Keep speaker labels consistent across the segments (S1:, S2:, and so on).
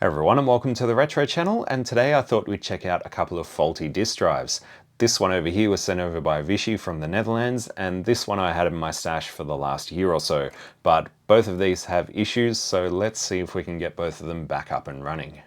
S1: Hey everyone, and welcome to the Retro channel, and today I thought we'd check out a couple of faulty disk drives. This one over here was sent over by Visi from the Netherlands, and this one I had in my stash for the last year or so. But both of these have issues, so let's see if we can get both of them back up and running.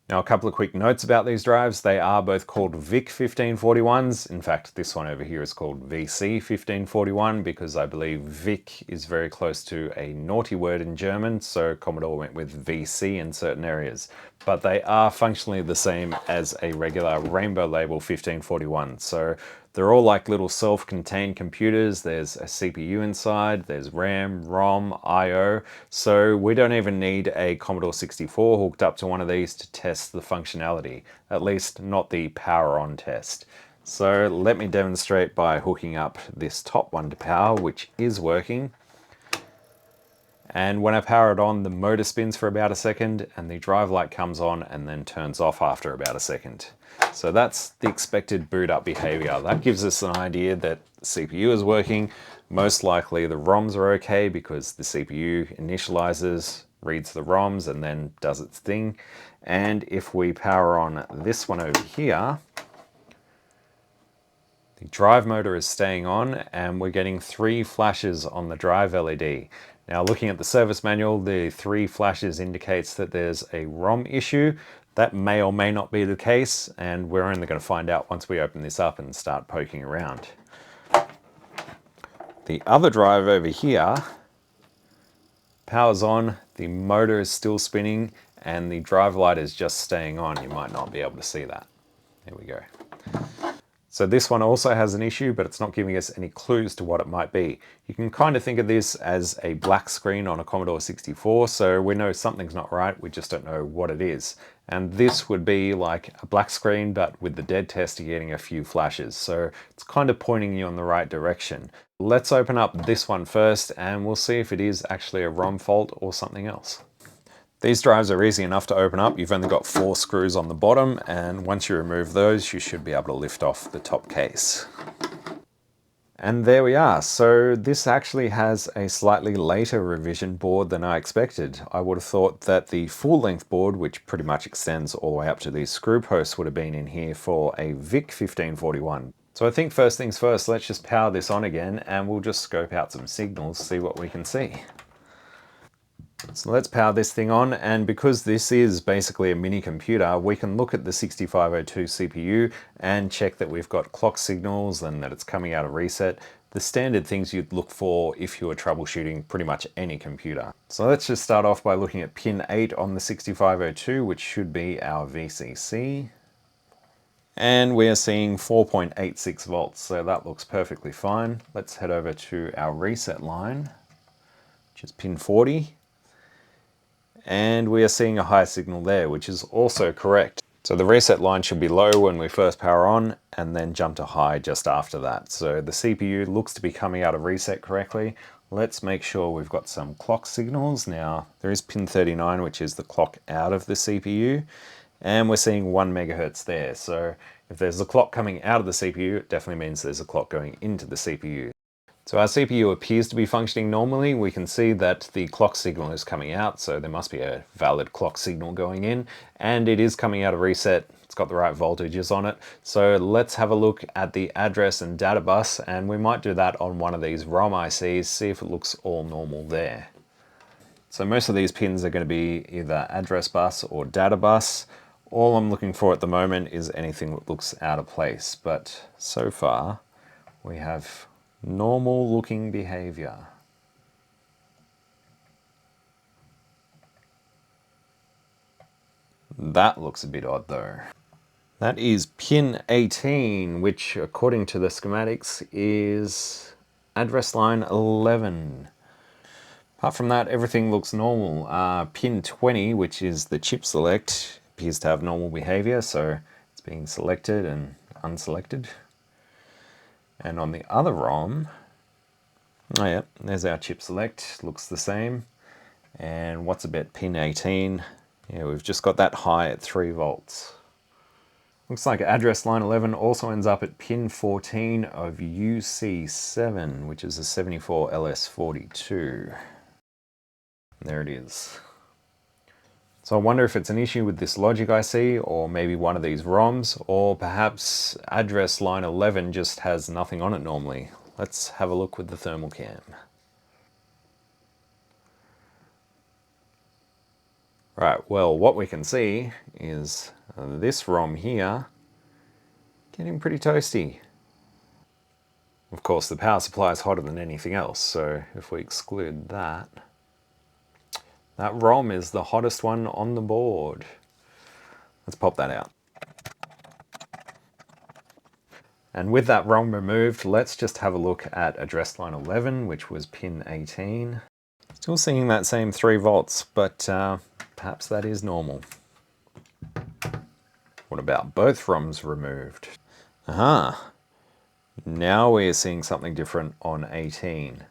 S1: Now, a couple of quick notes about these drives. They are both called VIC-1541s. In fact, this one over here is called Visi-1541 because I believe Vic is very close to a naughty word in German, so Commodore went with VC in certain areas. But they are functionally the same as a regular rainbow label 1541. So they're all like little self-contained computers. There's a CPU inside, there's RAM, ROM, I/O. So we don't even need a Commodore 64 hooked up to one of these to test the functionality, at least not the power on test. So let me demonstrate by hooking up this top one to power, which is working. And when I power it on, the motor spins for about a second and the drive light comes on and then turns off after about a second. So that's the expected boot up behavior. That gives us an idea that the CPU is working. Most likely the ROMs are okay because the CPU initializes, reads the ROMs and then does its thing. And if we power on this one over here, the drive motor is staying on and we're getting 3 flashes on the drive LED. Now, looking at the service manual, the 3 flashes indicates that there's a ROM issue. That may or may not be the case, and we're only going to find out once we open this up and start poking around. The other drive over here powers on, the motor is still spinning, and the drive light is just staying on. You might not be able to see that. There we go. So this one also has an issue, but it's not giving us any clues to what it might be. You can kind of think of this as a black screen on a Commodore 64, so we know something's not right, we just don't know what it is. And this would be like a black screen, but with the dead test you're getting a few flashes, so it's kind of pointing you in the right direction. Let's open up this one first, and we'll see if it is actually a ROM fault or something else. These drives are easy enough to open up. You've only got 4 screws on the bottom, and once you remove those, you should be able to lift off the top case. And there we are. So this actually has a slightly later revision board than I expected. I would have thought that the full-length board, which pretty much extends all the way up to these screw posts, would have been in here for a VIC-1541. So I think first things first, let's just power this on again, and we'll just scope out some signals, see what we can see. So let's power this thing on, and because this is basically a mini computer, we can look at the 6502 CPU and check that we've got clock signals and that it's coming out of reset. The standard things you'd look for if you were troubleshooting pretty much any computer. So let's just start off by looking at pin 8 on the 6502, which should be our VCC. And we are seeing 4.86 volts, so that looks perfectly fine. Let's head over to our reset line, which is pin 40. And we are seeing a high signal there, which is also correct. So the reset line should be low when we first power on and then jump to high just after that. So the CPU looks to be coming out of reset correctly. Let's make sure we've got some clock signals. Now there is pin 39, which is the clock out of the CPU, and we're seeing 1 megahertz there. So if there's a clock coming out of the CPU, it definitely means there's a clock going into the CPU. So our CPU appears to be functioning normally. We can see that the clock signal is coming out, so there must be a valid clock signal going in, and it is coming out of reset. It's got the right voltages on it. So let's have a look at the address and data bus, and we might do that on one of these ROM ICs, see if it looks all normal there. So most of these pins are going to be either address bus or data bus. All I'm looking for at the moment is anything that looks out of place, but so far we have normal looking behavior. That looks a bit odd though. That is pin 18, which according to the schematics is address line 11. Apart from that, everything looks normal. Pin 20, which is the chip select, appears to have normal behavior, so it's being selected and unselected. And on the other ROM, oh yeah, there's our chip select, looks the same. And what's about pin 18? Yeah, we've just got that high at 3 volts. Looks like address line 11 also ends up at pin 14 of UC7, which is a 74LS42. there it is. So I wonder if it's an issue with this logic IC, or maybe one of these ROMs, or perhaps address line 11 just has nothing on it normally. Let's have a look with the thermal cam. Right, well, what we can see is this ROM here getting pretty toasty. Of course, the power supply is hotter than anything else, so if we exclude that, that ROM is the hottest one on the board. Let's pop that out. And with that ROM removed, let's just have a look at address line 11, which was pin 18. Still seeing that same 3 volts, but perhaps that is normal. What about both ROMs removed? Aha! Now we're seeing something different on 18.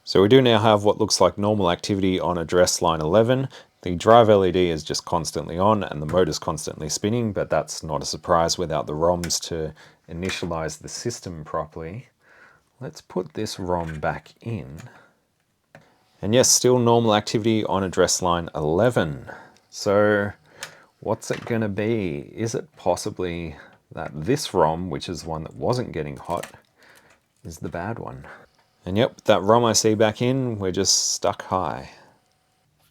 S1: So we do now have what looks like normal activity on address line 11. The drive LED is just constantly on and the motor's constantly spinning, but that's not a surprise without the ROMs to initialize the system properly. Let's put this ROM back in. And yes, still normal activity on address line 11. So what's it going to be? Is it possibly that this ROM, which is the one that wasn't getting hot, is the bad one? And yep, that ROM I see back in, we're just stuck high.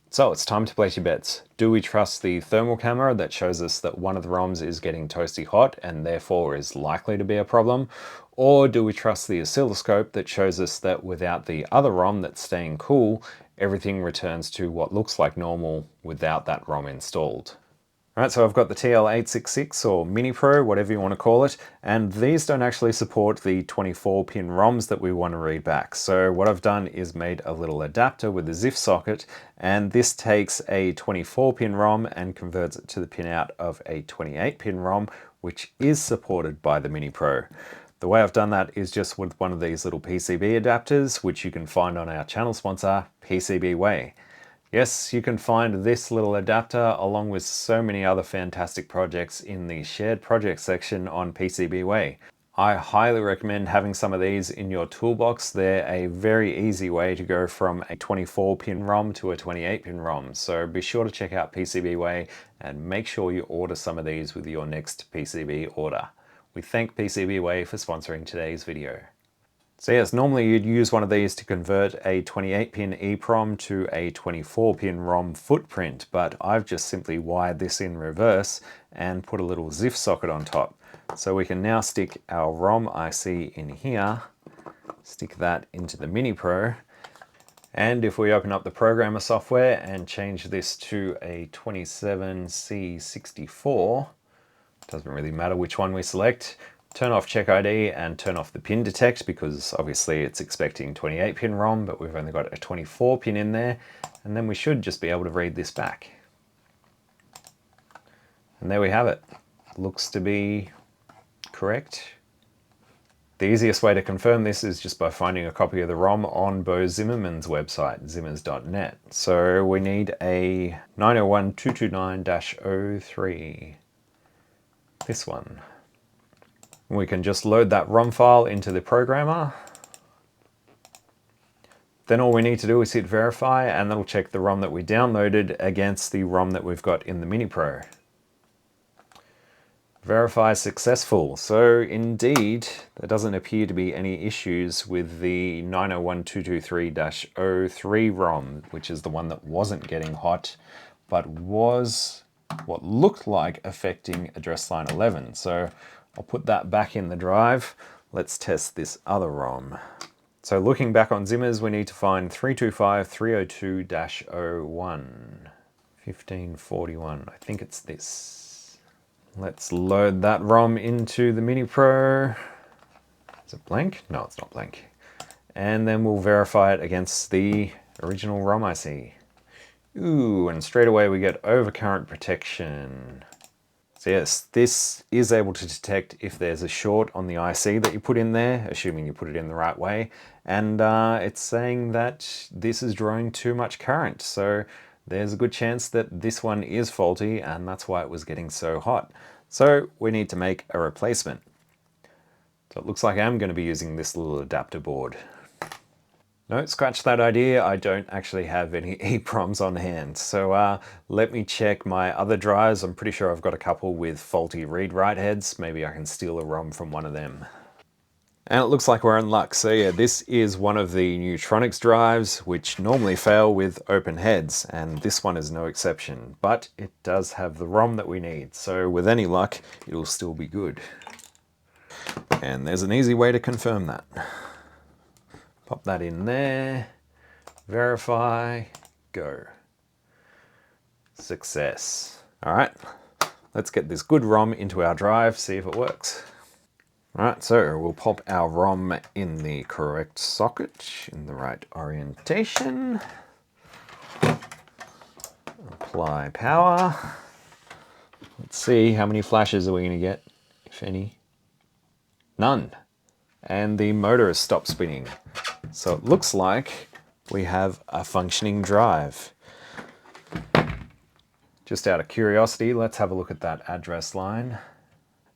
S1: So it's time to place your bets. Do we trust the thermal camera that shows us that one of the ROMs is getting toasty hot and therefore is likely to be a problem? Or do we trust the oscilloscope that shows us that without the other ROM that's staying cool, everything returns to what looks like normal without that ROM installed? Alright, so I've got the TL866 or Mini Pro, whatever you want to call it, and these don't actually support the 24-pin ROMs that we want to read back. So what I've done is made a little adapter with a ZIF socket, and this takes a 24-pin ROM and converts it to the pinout of a 28-pin ROM, which is supported by the Mini Pro. The way I've done that is just with one of these little PCB adapters, which you can find on our channel sponsor, PCBWay. Yes, you can find this little adapter along with so many other fantastic projects in the shared project section on PCBWay. I highly recommend having some of these in your toolbox. They're a very easy way to go from a 24-pin ROM to a 28-pin ROM. So be sure to check out PCBWay and make sure you order some of these with your next PCB order. We thank PCBWay for sponsoring today's video. So yes, normally you'd use one of these to convert a 28-pin EEPROM to a 24-pin ROM footprint, but I've just simply wired this in reverse and put a little ZIF socket on top. So we can now stick our ROM IC in here, stick that into the Mini Pro, and if we open up the programmer software and change this to a 27C64, doesn't really matter which one we select, turn off check ID and turn off the pin detect because obviously it's expecting 28-pin ROM, but we've only got a 24-pin in there, and then we should just be able to read this back. And there we have it. Looks to be correct. The easiest way to confirm this is just by finding a copy of the ROM on Bo Zimmerman's website, zimmers.net. So we need a 901229-03. This one. We can just load that ROM file into the programmer. Then all we need to do is hit verify, and that'll check the ROM that we downloaded against the ROM that we've got in the Mini Pro. Verify successful. So indeed, there doesn't appear to be any issues with the 901223-03 ROM, which is the one that wasn't getting hot, but was what looked like affecting address line 11. So I'll put that back in the drive. Let's test this other ROM. So looking back on Zimmers, we need to find 325302-01. 1541, I think it's this. Let's load that ROM into the Mini Pro. Is it blank? No, it's not blank. And then we'll verify it against the original ROM IC. Ooh, and straight away we get overcurrent protection. So yes, this is able to detect if there's a short on the IC that you put in there, assuming you put it in the right way. And it's saying that this is drawing too much current. So there's a good chance that this one is faulty and that's why it was getting so hot. So we need to make a replacement. So it looks like I'm going to be using this little adapter board. No, scratch that idea. I don't actually have any EEPROMs on hand. So let me check my other drives. I'm pretty sure I've got a couple with faulty read-write heads. Maybe I can steal a ROM from one of them. And it looks like we're in luck. So yeah, this is one of the Neutronics drives, which normally fail with open heads, and this one is no exception. But it does have the ROM that we need. So with any luck, it'll still be good. And there's an easy way to confirm that. Pop that in there, verify, go. Success. All right, let's get this good ROM into our drive, see if it works. All right, so we'll pop our ROM in the correct socket, in the right orientation. Apply power. Let's see, how many flashes are we going to get, if any? None. And the motor has stopped spinning. So it looks like we have a functioning drive. Just out of curiosity, let's have a look at that address line.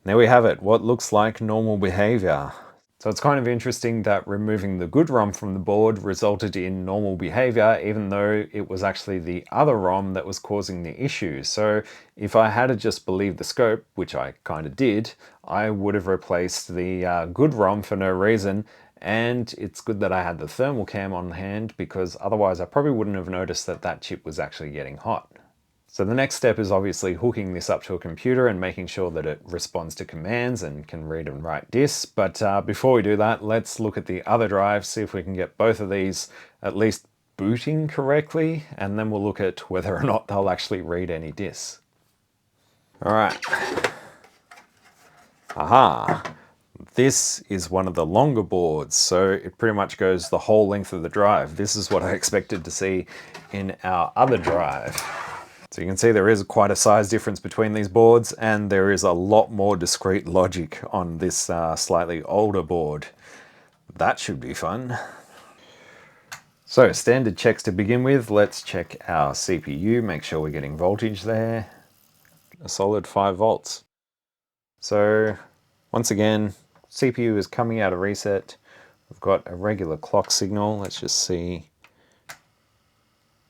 S1: There we have it, what looks like normal behavior. So it's kind of interesting that removing the good ROM from the board resulted in normal behavior, even though it was actually the other ROM that was causing the issue. So if I had to just believe the scope, which I kind of did, I would have replaced the good ROM for no reason. And it's good that I had the thermal cam on hand, because otherwise I probably wouldn't have noticed that that chip was actually getting hot. So the next step is obviously hooking this up to a computer and making sure that it responds to commands and can read and write disks. But before we do that, let's look at the other drive, see if we can get both of these at least booting correctly, and then we'll look at whether or not they'll actually read any disks. All right. Aha. This is one of the longer boards, so it pretty much goes the whole length of the drive. This is what I expected to see in our other drive. So you can see there is quite a size difference between these boards, and there is a lot more discrete logic on this slightly older board. That should be fun. So standard checks to begin with. Let's check our CPU, make sure we're getting voltage there. A solid 5 volts. So once again, CPU is coming out of reset. We've got a regular clock signal. Let's just see.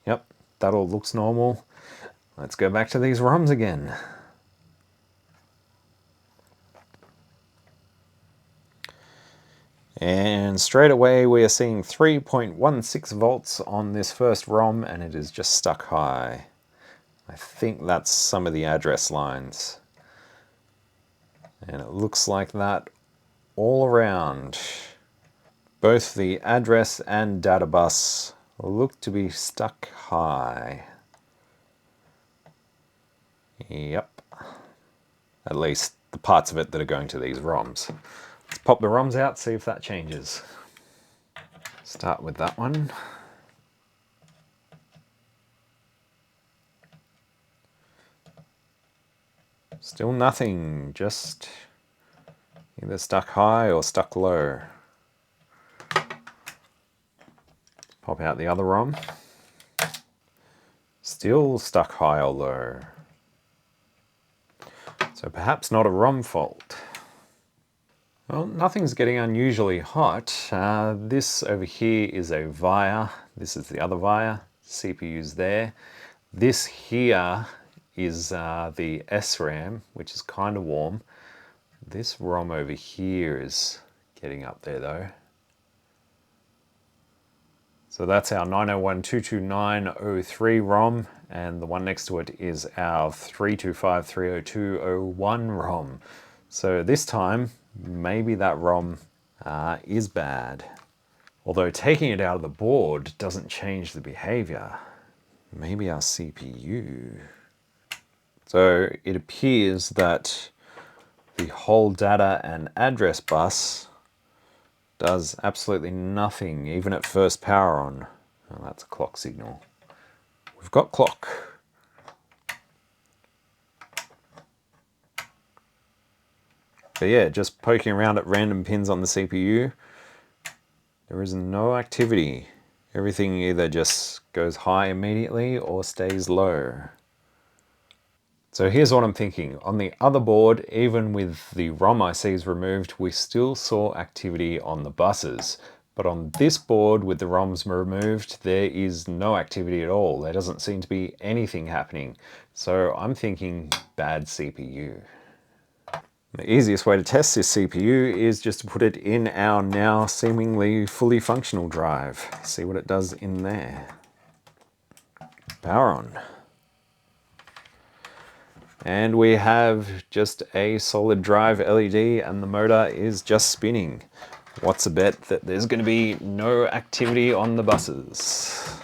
S1: Yep, that all looks normal. Let's go back to these ROMs again. And straight away we are seeing 3.16 volts on this first ROM, and it is just stuck high. I think that's some of the address lines. And it looks like that all around. Both the address and data bus look to be stuck high. Yep. At least the parts of it that are going to these ROMs. Let's pop the ROMs out, see if that changes. Start with that one. Still nothing, just either stuck high or stuck low. Pop out the other ROM. Still stuck high or low. So perhaps not a ROM fault. Well, nothing's getting unusually hot. This over here is a VIA. This is the other VIA. CPU's there. This here is the SRAM, which is kind of warm. This ROM over here is getting up there though. So that's our 901.229.03 ROM, and the one next to it is our 325.302.01 ROM. So this time, maybe that ROM is bad. Although taking it out of the board doesn't change the behavior. Maybe our CPU. So it appears that the whole data and address bus does absolutely nothing, even at first power on. Oh, that's a clock signal. We've got clock. But yeah, just poking around at random pins on the CPU, there is no activity. Everything either just goes high immediately or stays low. So here's what I'm thinking. On the other board, even with the ROM ICs removed, we still saw activity on the buses. But on this board with the ROMs removed, there is no activity at all. There doesn't seem to be anything happening. So I'm thinking bad CPU. The easiest way to test this CPU is just to put it in our now seemingly fully functional drive. See what it does in there. Power on. And we have just a solid drive LED and the motor is just spinning. What's a bet that there's going to be no activity on the buses?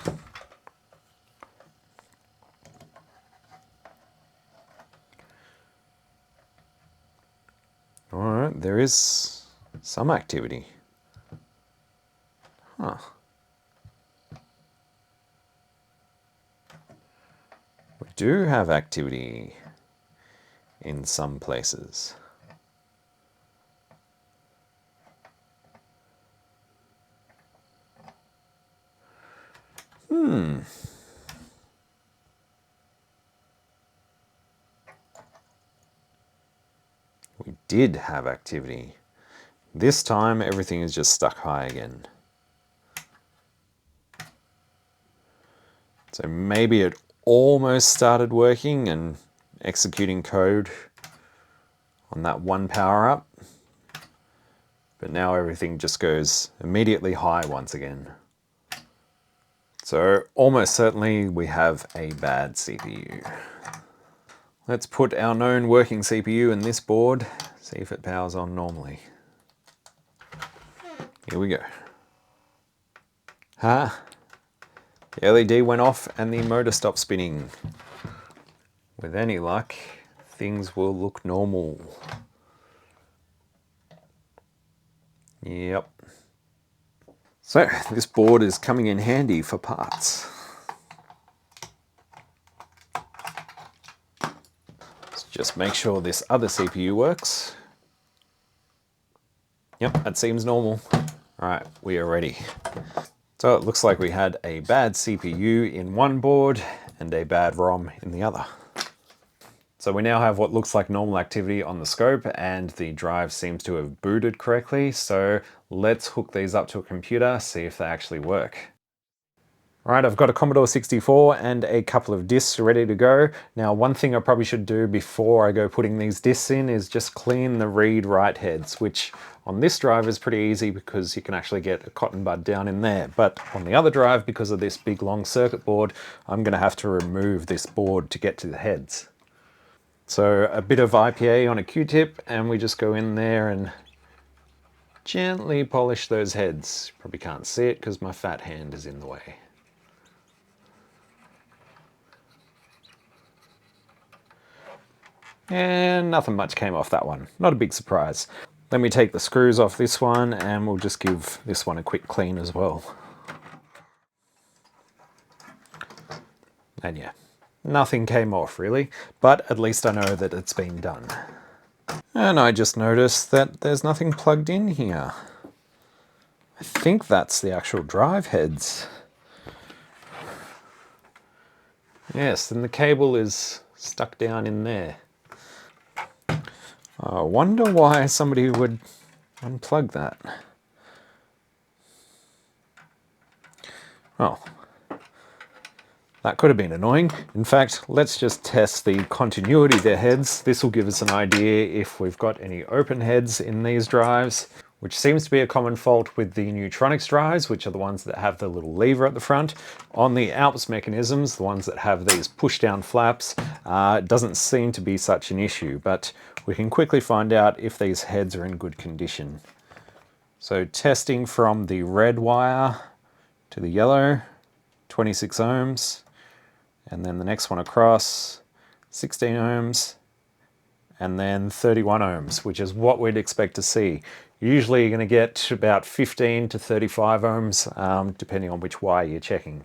S1: Alright, there is some activity. Huh. We do have activity in some places. We did have activity. This time everything is just stuck high again. So maybe it almost started working and executing code on that one power up. But now everything just goes immediately high once again. So almost certainly we have a bad CPU. Let's put our known working CPU in this board, see if it powers on normally. Here we go. The LED went off and the motor stopped spinning. With any luck, things will look normal. Yep. So this board is coming in handy for parts. Let's just make sure this other CPU works. Yep, that seems normal. All right, we are ready. So it looks like we had a bad CPU in one board and a bad ROM in the other. So we now have what looks like normal activity on the scope and the drive seems to have booted correctly. So let's hook these up to a computer, see if they actually work. All right, I've got a Commodore 64 and a couple of discs ready to go. Now, one thing I probably should do before I go putting these discs in is just clean the read-write heads, which on this drive is pretty easy because you can actually get a cotton bud down in there. But on the other drive, because of this big long circuit board, I'm gonna have to remove this board to get to the heads. So a bit of IPA on a Q-tip and we just go in there and gently polish those heads. Probably can't see it because my fat hand is in the way. And nothing much came off that one. Not a big surprise. Let me take the screws off this one and we'll just give this one a quick clean as well. And yeah, nothing came off really, but at least I know that it's been done. And I just noticed that there's nothing plugged in here. I think that's the actual drive heads. Yes, and the cable is stuck down in there. I wonder why somebody would unplug that. Oh, that could have been annoying. In fact, let's just test the continuity of their heads. This will give us an idea if we've got any open heads in these drives, which seems to be a common fault with the Neutronics drives, which are the ones that have the little lever at the front. On the ALPS mechanisms, the ones that have these push-down flaps, it doesn't seem to be such an issue, but we can quickly find out if these heads are in good condition. So testing from the red wire to the yellow, 26 ohms, and then the next one across, 16 ohms, and then 31 ohms, which is what we'd expect to see. Usually you're going to get about 15 to 35 ohms, depending on which wire you're checking.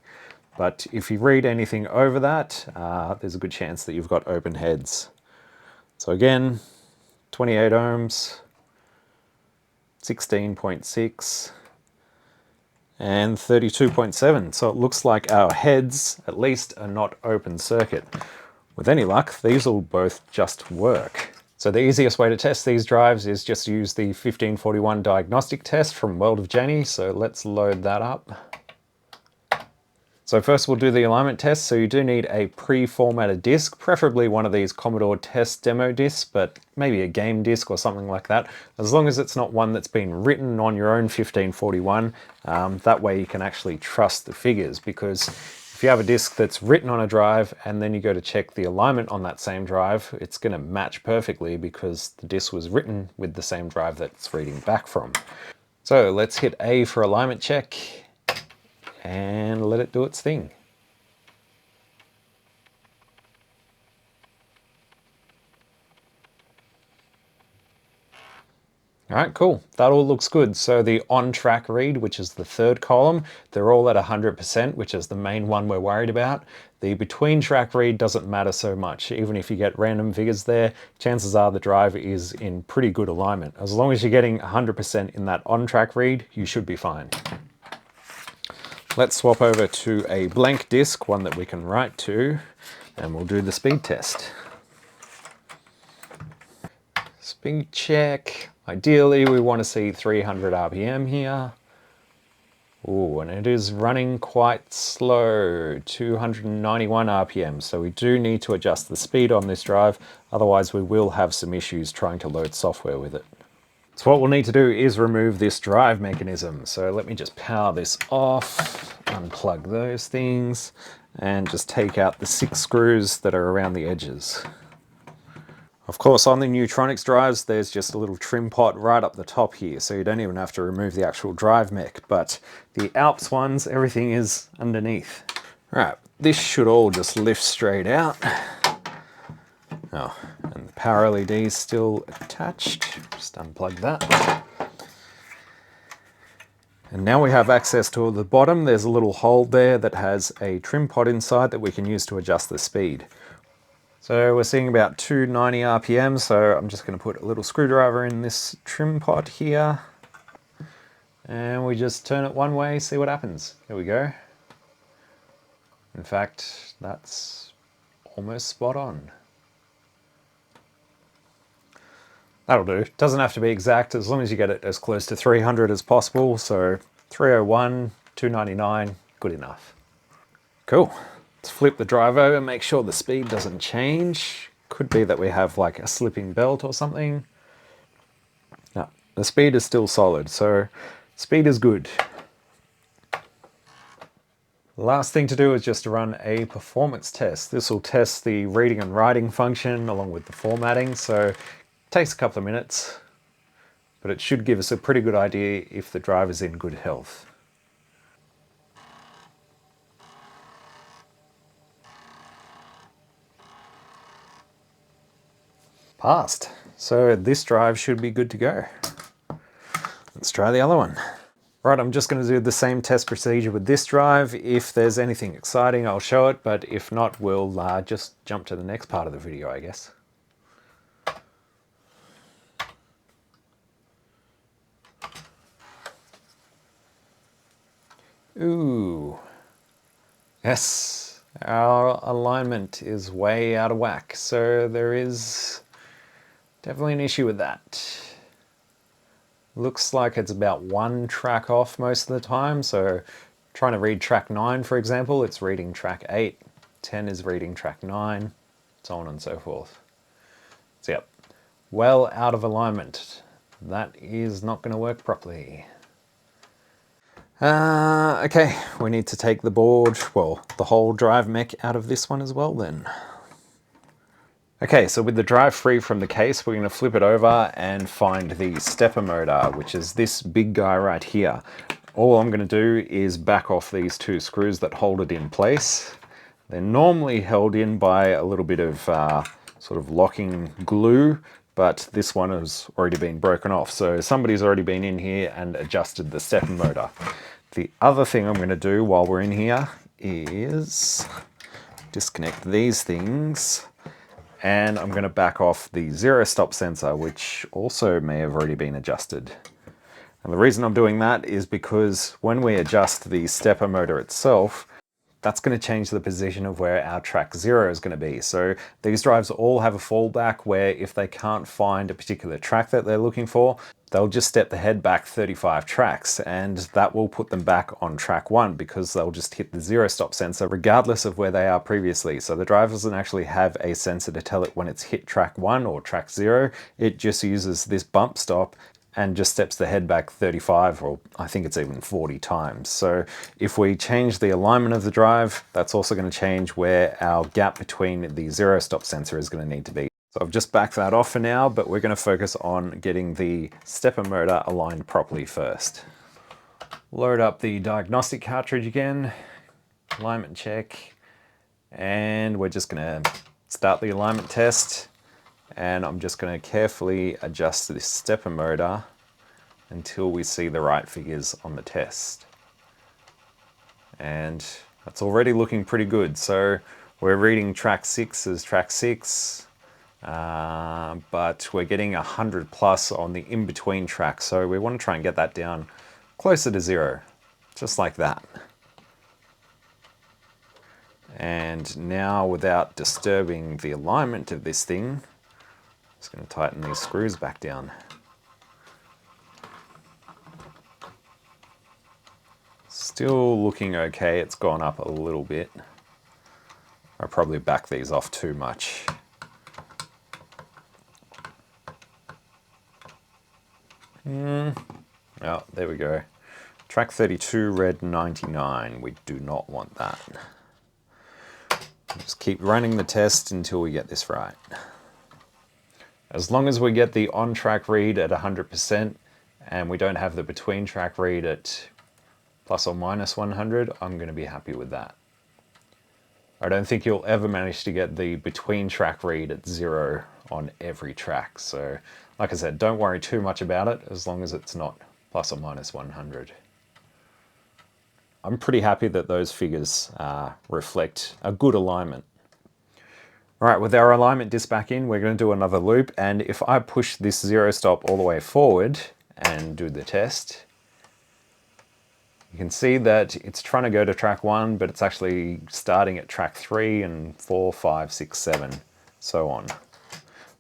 S1: But if you read anything over that, there's a good chance that you've got open heads. So again, 28 ohms, 16.6, and 32.7. So it looks like our heads, at least, are not open circuit. With any luck, these will both just work. So the easiest way to test these drives is just to use the 1541 diagnostic test from World of Janie. So let's load that up. So first we'll do the alignment test. So you do need a pre-formatted disk, preferably one of these Commodore test demo disks, but maybe a game disk or something like that. As long as it's not one that's been written on your own 1541, that way you can actually trust the figures, because if you have a disk that's written on a drive and then you go to check the alignment on that same drive, it's going to match perfectly because the disk was written with the same drive that it's reading back from. So let's hit A for alignment check and let it do its thing. All right, cool. That all looks good. So the on-track read, which is the third column, they're all at 100%, which is the main one we're worried about. The between-track read doesn't matter so much. Even if you get random figures there, chances are the drive is in pretty good alignment. As long as you're getting 100% in that on-track read, you should be fine. Let's swap over to a blank disk, one that we can write to, and we'll do the speed test. Speed check. Ideally, we want to see 300 RPM here. Ooh, and it is running quite slow, 291 RPM. So we do need to adjust the speed on this drive. Otherwise, we will have some issues trying to load software with it. So what we'll need to do is remove this drive mechanism. So let me just power this off, unplug those things, and just take out the 6 screws that are around the edges. Of course, on the Neutronics drives, there's just a little trim pot right up the top here, so you don't even have to remove the actual drive mech, but the Alps ones, everything is underneath. All right, this should all just lift straight out. Oh, and the power LED is still attached. Just unplug that. And now we have access to the bottom. There's a little hole there that has a trim pot inside that we can use to adjust the speed. So we're seeing about 290 RPM, so I'm just going to put a little screwdriver in this trim pot here. And we just turn it one way, see what happens. There we go. In fact, that's almost spot on. That'll do. Doesn't have to be exact, as long as you get it as close to 300 as possible. So 301, 299, good enough. Cool. Let's flip the drive over, make sure the speed doesn't change. Could be that we have like a slipping belt or something. No, the speed is still solid, so speed is good. Last thing to do is just to run a performance test. This will test the reading and writing function along with the formatting, so it takes a couple of minutes, but it should give us a pretty good idea if the drive is in good health. Passed. So this drive should be good to go. Let's try the other one. Right, I'm just going to do the same test procedure with this drive. If there's anything exciting, I'll show it, but if not, we'll just jump to the next part of the video, I guess. Ooh. Yes, our alignment is way out of whack, so there is definitely an issue with that. Looks like it's about 1 track off most of the time, so trying to read track 9, for example, it's reading track 8, 10 is reading track 9, so on and so forth. So yep, well out of alignment. That is not going to work properly. Okay, we need to take the board, well, the whole drive mech out of this one as well then. Okay, so with the drive free from the case, we're going to flip it over and find the stepper motor, which is this big guy right here. All I'm going to do is back off these 2 screws that hold it in place. They're normally held in by a little bit of sort of locking glue, but this one has already been broken off. So somebody's already been in here and adjusted the stepper motor. The other thing I'm going to do while we're in here is disconnect these things. And I'm going to back off the 0 stop sensor, which also may have already been adjusted. And the reason I'm doing that is because when we adjust the stepper motor itself, that's going to change the position of where our track 0 is going to be. So these drives all have a fallback where if they can't find a particular track that they're looking for, they'll just step the head back 35 tracks, and that will put them back on track 1 because they'll just hit the 0 stop sensor regardless of where they are previously. So the drive doesn't actually have a sensor to tell it when it's hit track 1 or track 0. It just uses this bump stop and just steps the head back 35, or I think it's even 40 times. So if we change the alignment of the drive, that's also going to change where our gap between the 0 stop sensor is going to need to be. So I've just backed that off for now, but we're going to focus on getting the stepper motor aligned properly first. Load up the diagnostic cartridge again, alignment check, and we're just going to start the alignment test. And I'm just going to carefully adjust this stepper motor until we see the right figures on the test. And that's already looking pretty good. So we're reading track 6 as track 6, but we're getting 100 plus on the in-between track. So we want to try and get that down closer to 0, just like that. And now, without disturbing the alignment of this thing, just going to tighten these screws back down. Still looking okay. It's gone up a little bit. I probably back these off too much. Oh, there we go. Track 32 read 99. We do not want that. Just keep running the test until we get this right. As long as we get the on-track read at 100% and we don't have the between-track read at plus or minus 100, I'm going to be happy with that. I don't think you'll ever manage to get the between-track read at 0 on every track. So, like I said, don't worry too much about it as long as it's not plus or minus 100. I'm pretty happy that those figures reflect a good alignment. All right, with our alignment disc back in, we're going to do another loop, and if I push this 0 stop all the way forward and do the test, you can see that it's trying to go to track 1, but it's actually starting at track 3 and 4, 5, 6, 7, so on.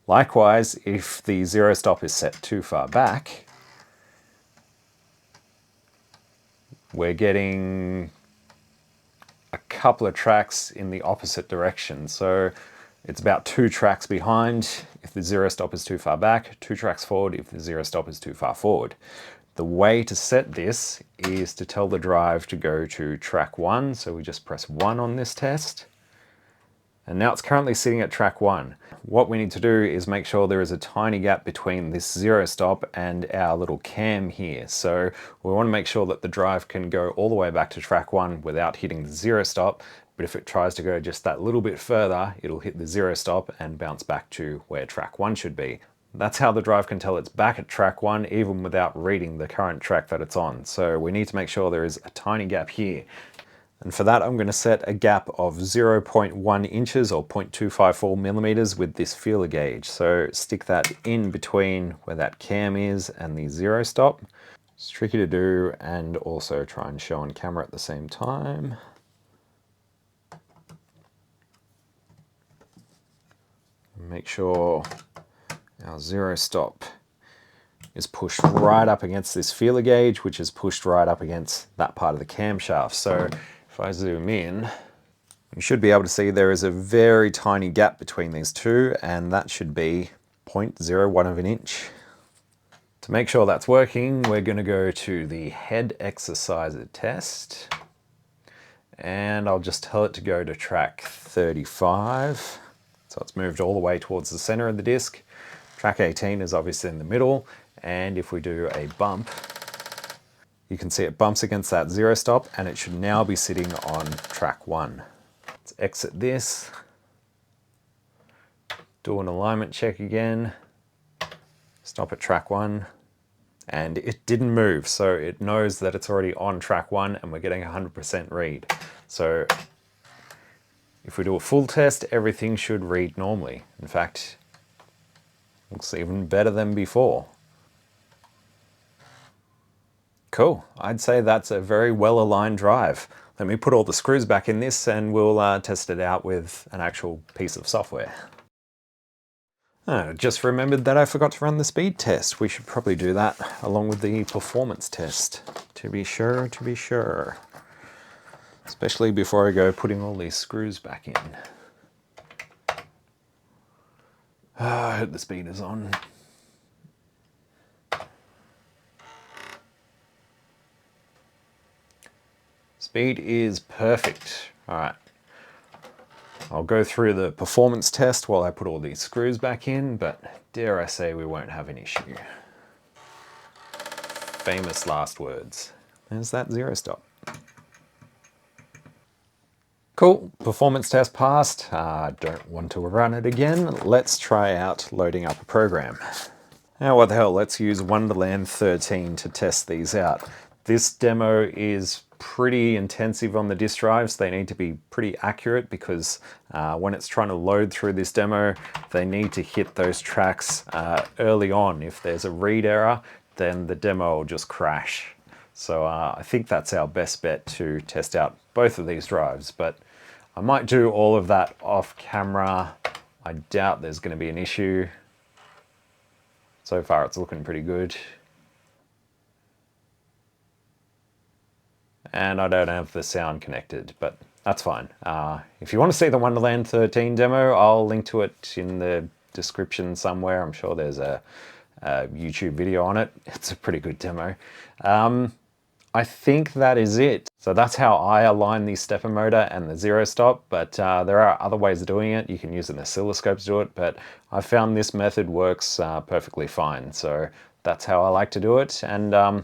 S1: Likewise, if the 0 stop is set too far back, we're getting a couple of tracks in the opposite direction. So it's about 2 tracks behind if the 0 stop is too far back, 2 tracks forward if the 0 stop is too far forward. The way to set this is to tell the drive to go to track 1. So we just press 1 on this test. And now it's currently sitting at track 1. What we need to do is make sure there is a tiny gap between this 0 stop and our little cam here. So we want to make sure that the drive can go all the way back to track 1 without hitting the 0 stop. But if it tries to go just that little bit further, it'll hit the 0 stop and bounce back to where track 1 should be. That's how the drive can tell it's back at track 1 even without reading the current track that it's on. So we need to make sure there is a tiny gap here. And for that, I'm going to set a gap of 0.1 inches or 0.254 millimeters with this feeler gauge. So stick that in between where that cam is and the 0 stop. It's tricky to do and also try and show on camera at the same time. Make sure our 0 stop is pushed right up against this feeler gauge, which is pushed right up against that part of the camshaft. So if I zoom in, you should be able to see there is a very tiny gap between these two, and that should be 0.01 of an inch. To make sure that's working, we're going to go to the head exerciser test, and I'll just tell it to go to track 35. So it's moved all the way towards the center of the disc. Track 18 is obviously in the middle, and if we do a bump, you can see it bumps against that 0 stop, and it should now be sitting on track 1. Let's exit this, do an alignment check again, stop at track 1, and it didn't move, so it knows that it's already on track 1 and we're getting 100% read. So if we do a full test, everything should read normally. In fact, looks even better than before. Cool. I'd say that's a very well-aligned drive. Let me put all the screws back in this and we'll test it out with an actual piece of software. Just remembered that I forgot to run the speed test. We should probably do that along with the performance test. To be sure, to be sure. Especially before I go putting all these screws back in. I hope the speed is on. Speed is perfect. All right. I'll go through the performance test while I put all these screws back in, but dare I say we won't have an issue. Famous last words. There's that zero stop. Cool, performance test passed. Don't want to run it again. Let's try out loading up a program. Now what the hell, let's use Wonderland 13 to test these out. This demo is pretty intensive on the disk drives. They need to be pretty accurate because when it's trying to load through this demo, they need to hit those tracks early on. If there's a read error, then the demo will just crash. So I think that's our best bet to test out both of these drives, but I might do all of that off camera. I doubt there's going to be an issue. So far it's looking pretty good. And I don't have the sound connected, but that's fine. If you want to see the Wonderland 13 demo, I'll link to it in the description somewhere. I'm sure there's a YouTube video on it. It's a pretty good demo. I think that is it. So that's how I align the stepper motor and the zero stop, but there are other ways of doing it. You can use an oscilloscope to do it, but I found this method works perfectly fine. So that's how I like to do it. And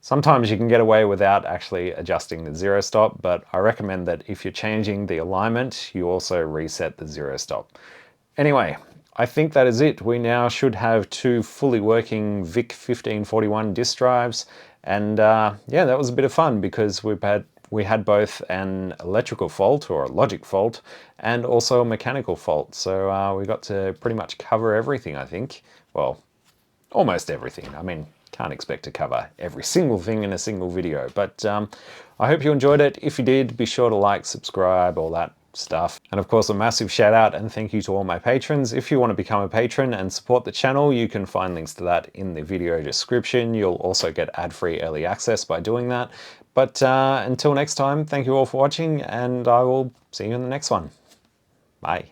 S1: sometimes you can get away without actually adjusting the zero stop, but I recommend that if you're changing the alignment, you also reset the zero stop. Anyway, I think that is it. We now should have two fully working VIC-1541 disk drives. And yeah, that was a bit of fun because we had both an electrical fault or a logic fault and also a mechanical fault. So we got to pretty much cover everything, I think. Well, almost everything. I mean, can't expect to cover every single thing in a single video, but I hope you enjoyed it. If you did, be sure to like, subscribe, all that stuff. And of course, a massive shout out and thank you to all my patrons. If you want to become a patron and support the channel, you can find links to that in the video description. You'll also get ad-free early access by doing that. But until next time, thank you all for watching, and I will see you in the next one. Bye.